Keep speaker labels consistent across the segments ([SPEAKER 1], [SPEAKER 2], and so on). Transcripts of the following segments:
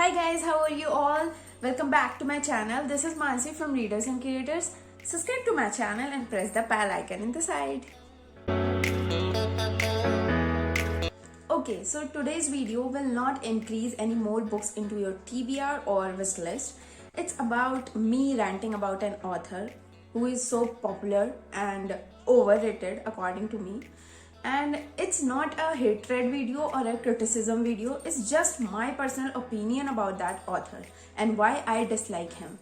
[SPEAKER 1] Hi guys, how are you all? Welcome back to my channel. This is Mansi from Readers and Creators. Subscribe to my channel and press the bell icon in the side. Okay, so today's video will not increase any more books into your TBR or wish list. It's about me ranting about an author who is so popular and overrated according to me. And it's not a hatred video or a criticism video, it's just my personal opinion about that author and why I dislike him.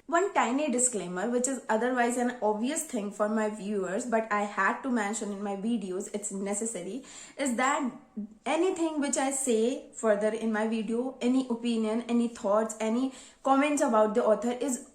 [SPEAKER 1] One tiny disclaimer, which is otherwise an obvious thing for my viewers, but I had to mention in my videos, it's necessary, is that anything which I say further in my video, any opinion, any thoughts, any comments about the author is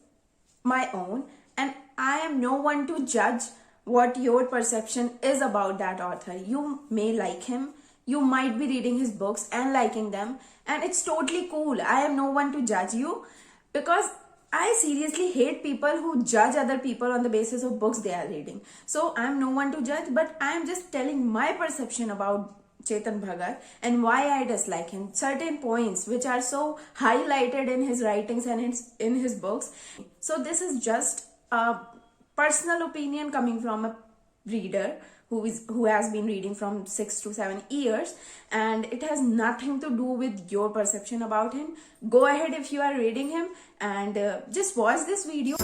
[SPEAKER 1] my own, and I am no one to judge what your perception is about that author. You may like him, you might be reading his books and liking them, and it's totally cool. I am no one to judge you, because I seriously hate people who judge other people on the basis of books they are reading. So I'm no one to judge, but I am just telling my perception about Chetan Bhagat and why I dislike him. Certain points which are so highlighted in his writings and in his books. So this is just a personal opinion coming from a reader who has been reading from 6 to 7 years, and it has nothing to do with your perception about him. Go ahead if you are reading him and just watch this video.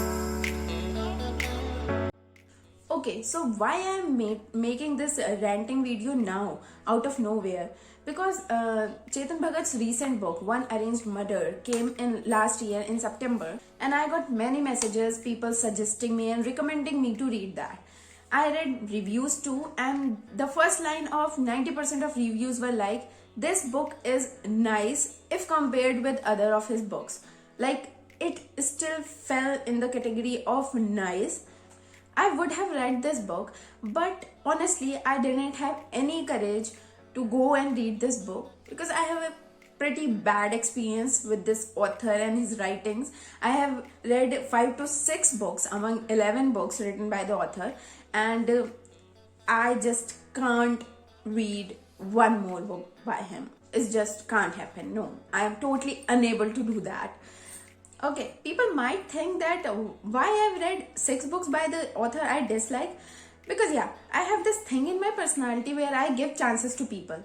[SPEAKER 1] Okay, so why I am making this ranting video now out of nowhere? Because Chetan Bhagat's recent book, One Arranged Murder, came in last year in September, and I got many messages, people suggesting me and recommending me to read that. I read reviews too, and the first line of 90% of reviews were like, this book is nice if compared with other of his books. Like, it still fell in the category of nice. I would have read this book, but honestly, I didn't have any courage to go and read this book because I have a pretty bad experience with this author and his writings. I have read 5 to 6 books among 11 books written by the author, and I just can't read one more book by him. It just can't happen. No, I am totally unable to do that. Okay, people might think that why I've read 6 books by the author I dislike, because yeah, I have this thing in my personality where I give chances to people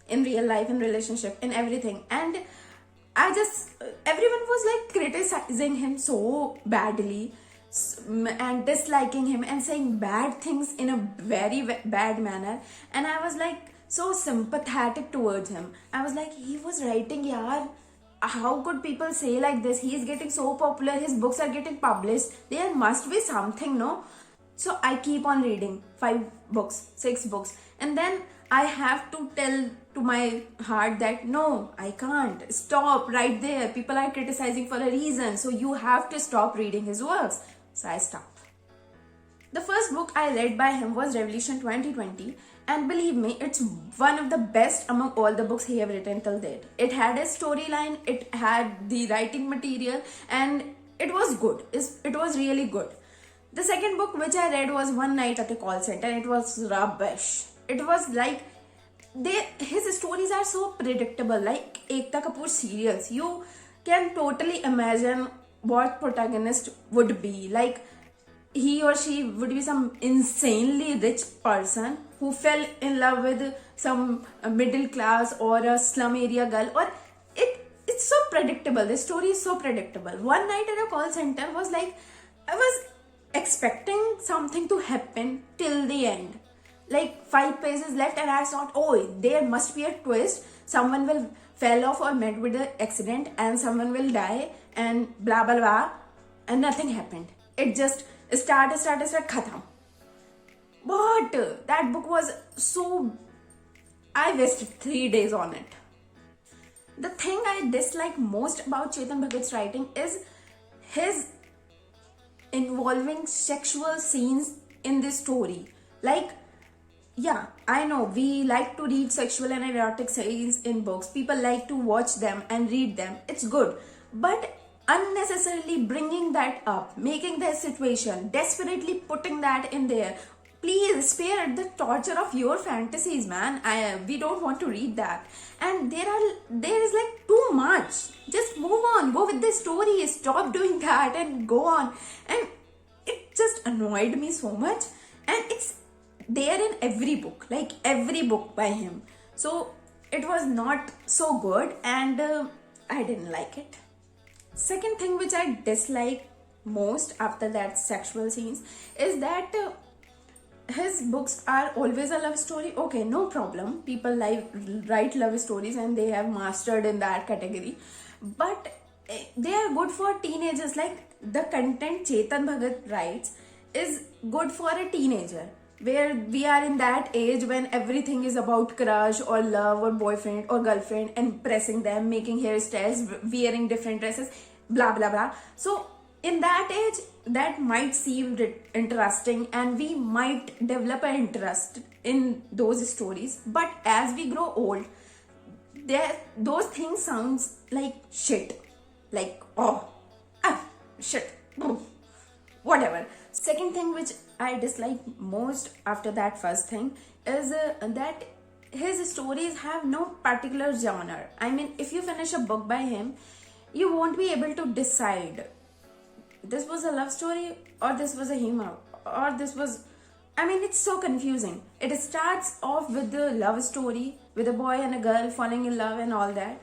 [SPEAKER 1] in real life, in relationship, in everything, and everyone was like criticizing him so badly and disliking him and saying bad things in a very bad manner, and I was like so sympathetic towards him. I was like, he was writing, yaar, how could people say like this? He is getting so popular, his books are getting published, there must be something, no? So I keep on reading 5 books, 6 books, and then I have to tell to my heart that no, I can't. Stop right there. People are criticizing for a reason, so you have to stop reading his works. So I stopped. The first book I read by him was Revolution 2020, and believe me, it's one of the best among all the books he have written till date. It had a storyline, it had the writing material, and it was good. It was really good. The second book which I read was One Night at a Call Center. It was rubbish. It was like, his stories are so predictable, like Ekta Kapoor serials. You can totally imagine what protagonist would be. Like, he or she would be some insanely rich person who fell in love with some middle class or a slum area girl, or it's so predictable. The story is so predictable. One Night at a Call Center was like, I was expecting something to happen till the end, like 5 pages left, and I thought, oh, there must be a twist, someone will fell off or met with an accident and someone will die and blah blah blah, and nothing happened. It just start khatam. But that book was so, I wasted 3 days on it. The thing I dislike most about Chetan Bhagat's writing is his involving sexual scenes in this story. Like, yeah, I know we like to read sexual and erotic scenes in books. People like to watch them and read them. It's good. But unnecessarily bringing that up, making that situation, desperately putting that in there, please spare the torture of your fantasies, man. We don't want to read that. And there is like too much. Just move on, go with the story, stop doing that and go on. And it just annoyed me so much. And it's there in every book, like every book by him. So it was not so good, and I didn't like it. Second thing which I dislike most after that sexual scenes is that his books are always a love story. Okay, no problem. People write love stories and they have mastered in that category. But they are good for teenagers. Like the content Chetan Bhagat writes is good for a teenager, where we are in that age when everything is about crush or love or boyfriend or girlfriend, and impressing them, making hairstyles, wearing different dresses, blah blah blah. So in that age, that might seem interesting and we might develop an interest in those stories. But as we grow old, those things sounds like shit. Like, shit, whatever. Second thing which I dislike most after that first thing is that his stories have no particular genre. I mean, if you finish a book by him, you won't be able to decide this was a love story or this was a humor or this was, I mean, it's so confusing. It starts off with the love story with a boy and a girl falling in love and all that,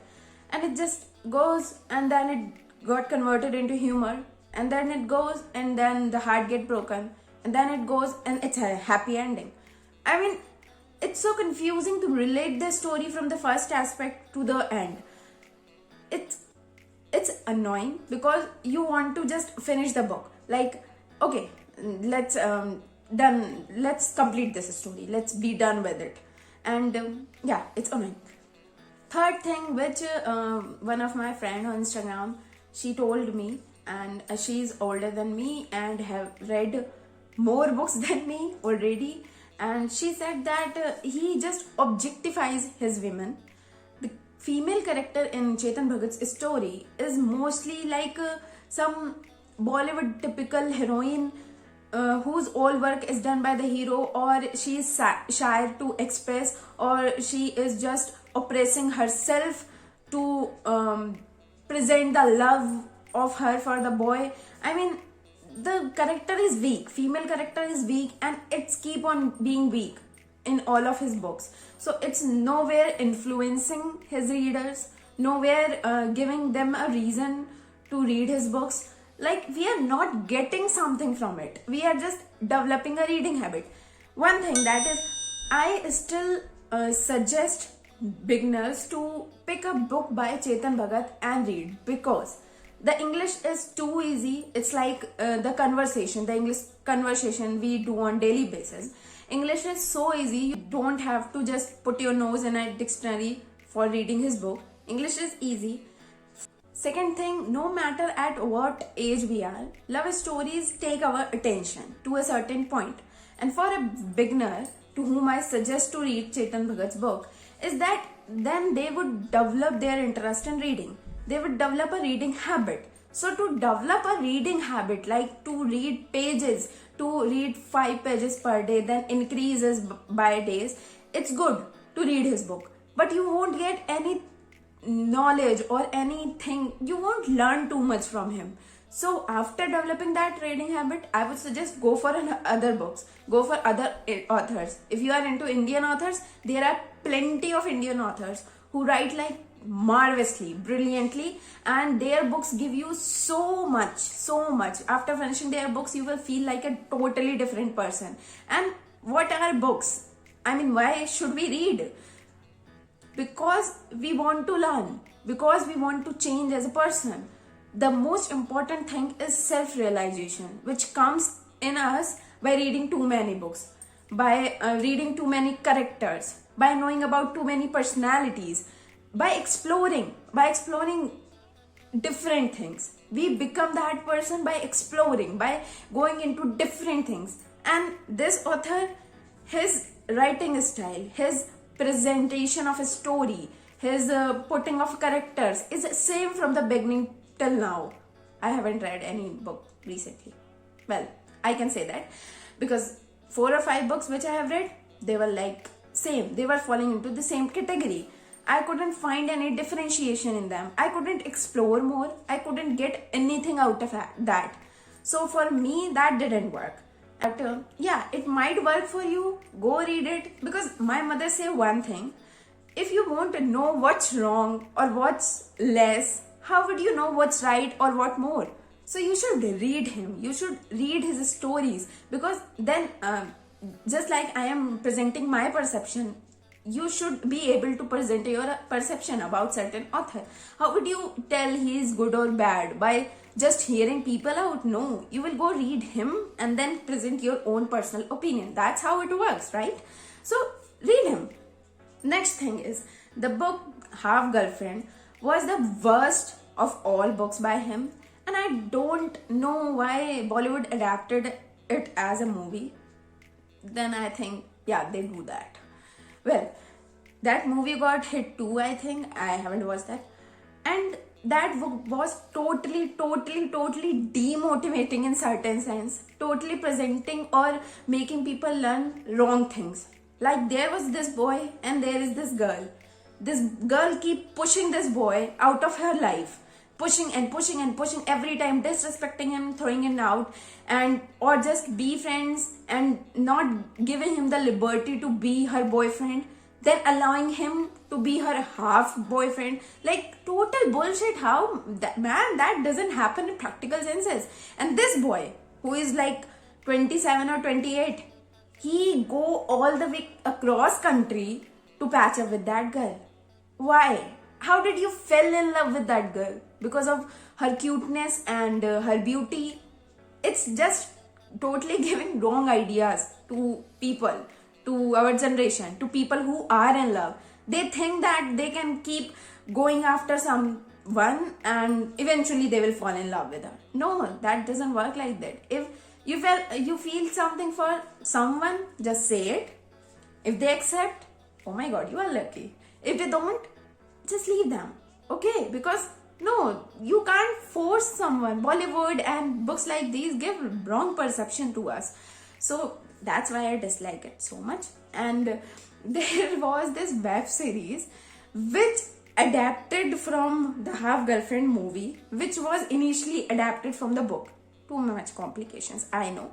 [SPEAKER 1] and it just goes, and then it got converted into humor, and then it goes, and then the heart get broken, and then it goes and it's a happy ending. I mean, it's so confusing to relate the story from the first aspect to the end. It's annoying because you want to just finish the book. Like, okay, let's complete this story. Let's be done with it. And yeah, it's annoying. Third thing, which one of my friend on Instagram, she told me, and she's older than me and have read more books than me already, and she said that he just objectifies his women. The female character in Chetan Bhagat's story is mostly like some Bollywood typical heroine whose all work is done by the hero, or she is shy to express, or she is just oppressing herself to present the love of her for the boy. I mean, the character is weak, female character is weak, and it's keep on being weak in all of his books. So it's nowhere influencing his readers, nowhere giving them a reason to read his books. Like, we are not getting something from it, we are just developing a reading habit. One thing that is, I still suggest beginners to pick a book by Chetan Bhagat and read, because the English is too easy. It's like the English conversation we do on daily basis. English is so easy, you don't have to just put your nose in a dictionary for reading his book. English is easy. Second thing, no matter at what age we are, love stories take our attention to a certain point. And for a beginner to whom I suggest to read Chetan Bhagat's book, is that then they would develop their interest in reading. They would develop a reading habit. So to develop a reading habit, like to read pages, to read 5 pages per day, then increases by days, it's good to read his book. But you won't get any knowledge or anything, you won't learn too much from him. So after developing that reading habit, I would suggest go for other books, go for other authors. If you are into Indian authors, there are plenty of Indian authors who write like marvelously, brilliantly, and their books give you so much. After finishing their books, you will feel like a totally different person. And what are books? I mean, why should we read? Because we want to learn, because we want to change as a person. The most important thing is self-realization, which comes in us by reading too many books, by reading too many characters, by knowing about too many personalities, by exploring different things. We become that person by exploring, by going into different things. And this author, his writing style, his presentation of a story, his putting of characters is same from the beginning till now. I haven't read any book recently. Well, I can say that because 4 or 5 books which I have read, they were like same. They were falling into the same category. I couldn't find any differentiation in them. I couldn't explore more. I couldn't get anything out of that. So for me, that didn't work. But yeah, it might work for you. Go read it, because my mother say one thing: if you want to know what's wrong or what's less, how would you know what's right or what more? So you should read him. You should read his stories, because then, just like I am presenting my perception, you should be able to present your perception about certain author. How would you tell he is good or bad? By just hearing people out? No, you will go read him and then present your own personal opinion. That's how it works, right? So read him. Next thing is, the book Half Girlfriend was the worst of all books by him, and I don't know why Bollywood adapted it as a movie. Then I think, yeah, they do that. Well, that movie got hit too, I think. I haven't watched that. And that book was totally demotivating in certain sense. Totally presenting or making people learn wrong things. Like, there was this boy and there is this girl. This girl keep pushing this boy out of her life. Pushing every time, disrespecting him, throwing him out, and or just be friends and not giving him the liberty to be her boyfriend, then allowing him to be her half boyfriend. Like, total bullshit. How that, man, that doesn't happen in practical senses. And this boy, who is like 27 or 28, he go all the way across country to patch up with that girl. Why? How did you fell in love with that girl? Because of her cuteness and her beauty? It's just totally giving wrong ideas to people, to our generation, to people who are in love. They think that they can keep going after someone and eventually they will fall in love with her. No, that doesn't work like that. If you feel something for someone, just say it. If they accept, oh my god, you are lucky. If they don't, just leave them. Okay? Because no, you can't force someone. Bollywood and books like these give wrong perception to us. So that's why I dislike it so much. And there was this web series which adapted from the Half Girlfriend movie, which was initially adapted from the book. Too much complications, I know.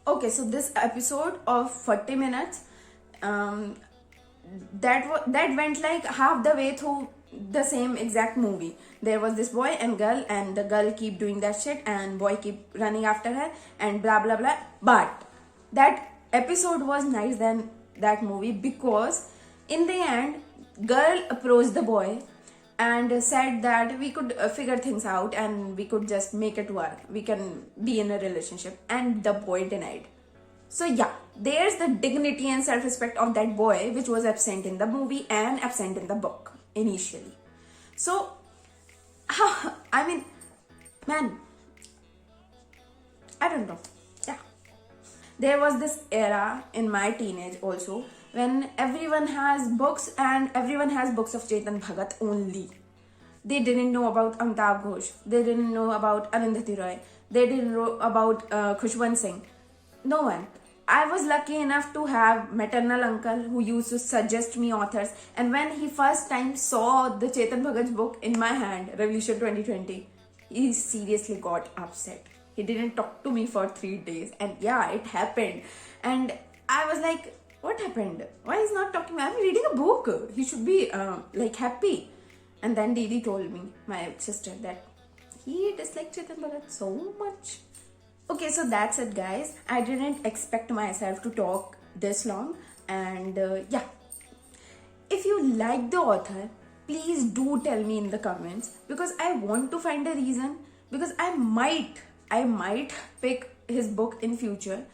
[SPEAKER 1] Okay, so this episode of 40 minutes, that went like half the way through the same exact movie. There was this boy and girl, and the girl keep doing that shit and boy keep running after her and blah blah blah. But that episode was nice than that movie, because in the end, girl approached the boy and said that we could figure things out and we could just make it work. We can be in a relationship, and the boy denied. So yeah, there's the dignity and self-respect of that boy, which was absent in the movie and absent in the book initially. So, I mean, man, I don't know. Yeah. There was this era in my teenage also, when everyone has books and everyone has books of Chetan Bhagat only. They didn't know about Amitabh Ghosh. They didn't know about Arundhati Roy. They didn't know about Khushwant Singh. No one. I was lucky enough to have maternal uncle who used to suggest me authors, and when he first time saw the Chetan Bhagat's book in my hand, Revolution 2020, he seriously got upset. He didn't talk to me for 3 days, and yeah, it happened. And I was like, what happened? Why is not talking? I'm reading a book. He should be like happy. And then Didi told me, my sister, that he disliked Chetan Bhagat so much. Okay, so that's it, guys. I didn't expect myself to talk this long. And yeah, if you like the author, please do tell me in the comments, because I want to find a reason, because I might pick his book in future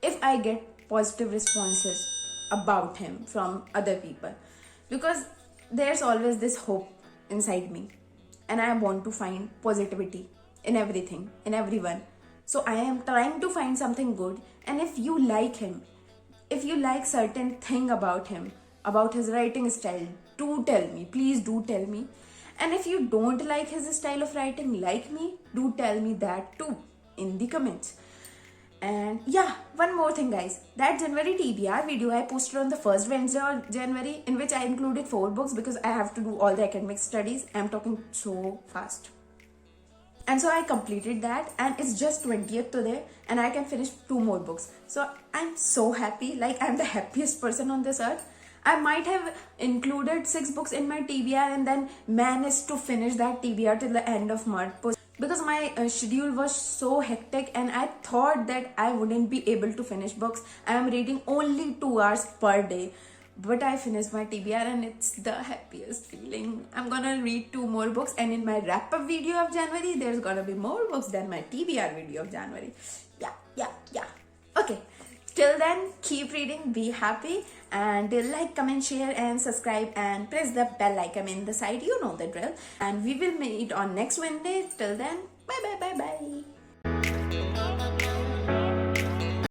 [SPEAKER 1] if I get positive responses about him from other people, because there's always this hope inside me and I want to find positivity in everything, in everyone. So I am trying to find something good. And if you like him, if you like certain thing about him, about his writing style, do tell me. Please do tell me. And if you don't like his style of writing like me, do tell me that too in the comments. And yeah, one more thing guys, that January TBR video I posted on the first Wednesday of January, in which I included 4 books because I have to do all the academic studies. I'm talking so fast. And so I completed that, and it's just 20th today and I can finish 2 more books. So I'm so happy, like I'm the happiest person on this earth. I might have included 6 books in my TBR and then managed to finish that TBR till the end of March because my schedule was so hectic and I thought that I wouldn't be able to finish books. I am reading only 2 hours per day. But I finished my TBR and it's the happiest feeling. I'm gonna read 2 more books, and in my wrap-up video of January, there's gonna be more books than my TBR video of January. Yeah. Okay. Till then, keep reading, be happy, and like, comment, share, and subscribe, and press the bell icon in the side. You know the drill. And we will meet on next Wednesday. Till then, bye.